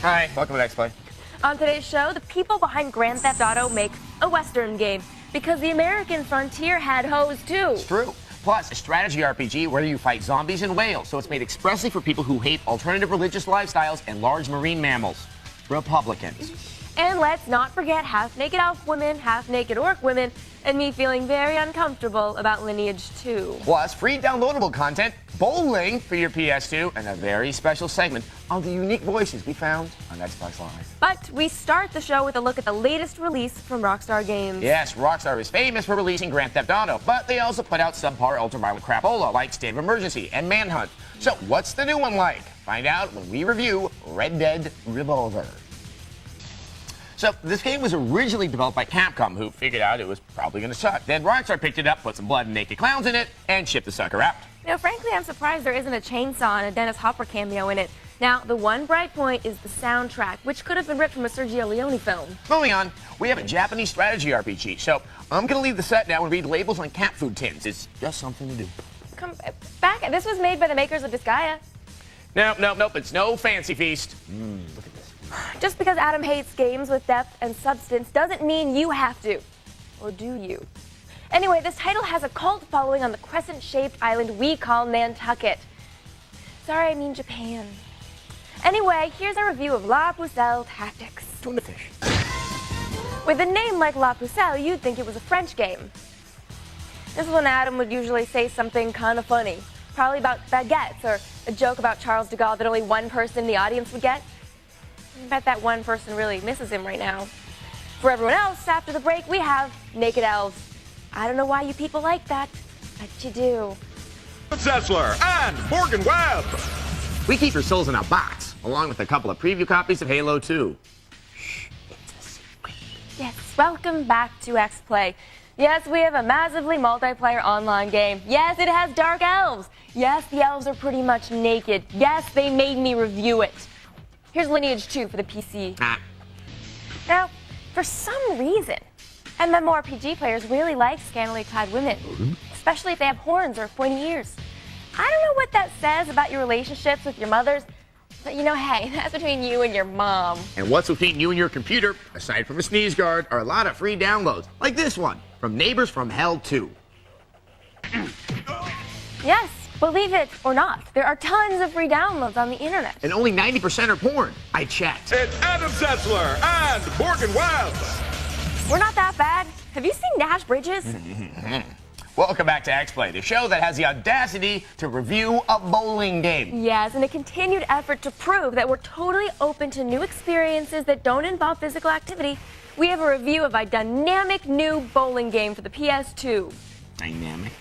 Hi, welcome to X-Play. On today's show, the people behind Grand Theft Auto make a Western game because the American frontier had hoes too. It's true. Plus, a strategy RPG where you fight zombies and whales, so it's made expressly for people who hate alternative religious lifestyles and large marine mammals. Republicans. And let's not forget half-naked elf women, half-naked orc women, and me feeling very uncomfortable about Lineage 2. Plus, free downloadable content, bowling for your PS2, and a very special segment on the unique voices we found on Xbox Live. But we start the show with a look at the latest release from Rockstar Games. Yes, Rockstar is famous for releasing Grand Theft Auto, but they also put out subpar ultra-violent crapola like State of Emergency and Manhunt. So what's the new one like? Find out when we review Red Dead Revolver. So this game was originally developed by Capcom, who figured out it was probably going to suck. Then Rockstar picked it up, put some blood and naked clowns in it, and shipped the sucker out. You know, frankly, I'm surprised there isn't a chainsaw and a Dennis Hopper cameo in it. Now, the one bright point is the soundtrack, which could have been ripped from a Sergio Leone film. Moving on, we have a Japanese strategy RPG. So I'm going to leave the set now and read labels on cat food tins. It's just something to do. Come back. This was made by the makers of Disgaea. Nope. It's no fancy feast. Look at this. Just because Adam hates games with depth and substance doesn't mean you have to. Or do you? Anyway, this title has a cult following on the crescent-shaped island we call Nantucket. Sorry, I mean Japan. Anyway, here's a review of La Pucelle Tactics. Tuna fish. With a name like La Pucelle, you'd think it was a French game. This is when Adam would usually say something kind of funny. Probably about baguettes, or a joke about Charles de Gaulle that only one person in the audience would get. I bet that one person really misses him right now. For everyone else, after the break, we have Naked Elves. I don't know why you people like that, but you do. Zessler and Morgan Webb. We keep your souls in a box, along with a couple of preview copies of Halo 2. Shh, it's a secret. Yes, welcome back to X-Play. Yes, we have a massively multiplayer online game. Yes, it has dark elves. Yes, the elves are pretty much naked. Yes, they made me review it. Here's Lineage 2 for the PC. Now, for some reason, MMORPG players really like scantily clad women, especially if they have horns or pointy ears. I don't know what that says about your relationships with your mothers, but you know, hey, that's between you and your mom. And what's between you and your computer, aside from a sneeze guard, are a lot of free downloads, like this one, from Neighbors from Hell 2. Yes, believe it or not, there are tons of free downloads on the internet. And only 90% are porn. I checked. It's Adam Zessler and Morgan Webb. We're not that bad. Have you seen Nash Bridges? Welcome back to X-Play, the show that has the audacity to review a bowling game. Yes, and a continued effort to prove that we're totally open to new experiences that don't involve physical activity. We have a review of a dynamic new bowling game for the PS2. Dynamic.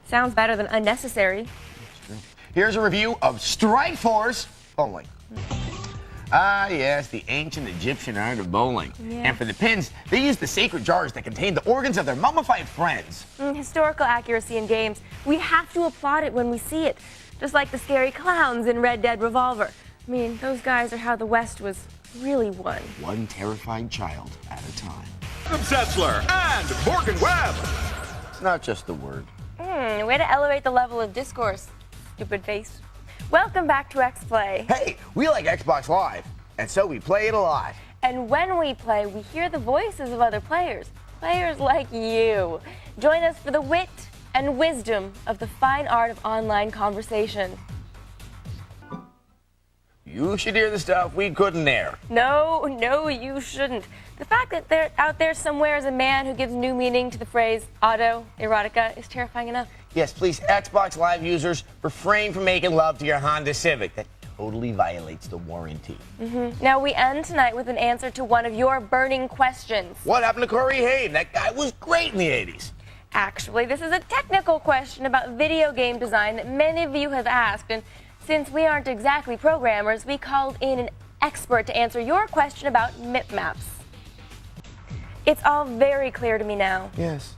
Sounds better than unnecessary. That's true. Here's a review of Strike Force bowling. Ah, yes, the ancient Egyptian art of bowling. Yeah. And for the pins, they used the sacred jars that contained the organs of their mummified friends. Historical accuracy in games. We have to applaud it when we see it. Just like the scary clowns in Red Dead Revolver. I mean, those guys are how the West was really won. One terrified child at a time. Adam Zessler and Morgan Webb. It's not just the word. Way to elevate the level of discourse, stupid face. Welcome back to X-Play. Hey, we like Xbox Live, and so we play it a lot. And when we play, we hear the voices of other players. Players like you. Join us for the wit and wisdom of the fine art of online conversation. You should hear the stuff we couldn't air. No, you shouldn't. The fact that they're out there somewhere is a man who gives new meaning to the phrase autoerotica is terrifying enough. Yes, please, Xbox Live users, refrain from making love to your Honda Civic. That totally violates the warranty. Now, we end tonight with an answer to one of your burning questions. What happened to Corey Haim? That guy was great in the 80s. Actually, this is a technical question about video game design that many of you have asked, and since we aren't exactly programmers, we called in an expert to answer your question about MIP maps. It's all very clear to me now. Yes.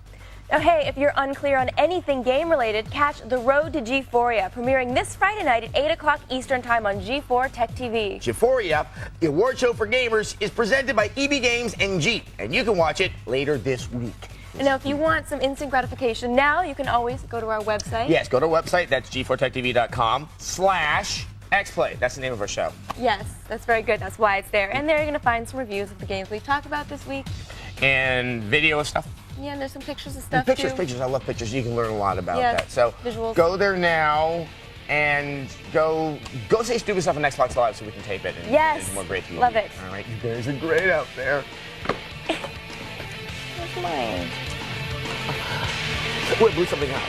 Now, hey, if you're unclear on anything game-related, catch The Road to G4ia, premiering this Friday night at 8 o'clock Eastern Time on G4 Tech TV. G4ia, the award show for gamers, is presented by EB Games and Jeep, and you can watch it later this week. And now, if you want some instant gratification now, you can always go to our website. Yes, go to our website. That's g4techtv.com/ X-Play, that's the name of our show. Yes, that's very good. That's why it's there. And there you're going to find some reviews of the games we've talked about this week. And video stuff. Yeah, and there's some pictures of stuff Pictures, too. pictures. I love pictures. You can learn a lot about Yes, that. So visuals. go there now and go say stupid stuff on Xbox Live so we can tape it. And Yes, and more great TV. love it. All right, you guys are great out there. That's mine. We'll boot something out.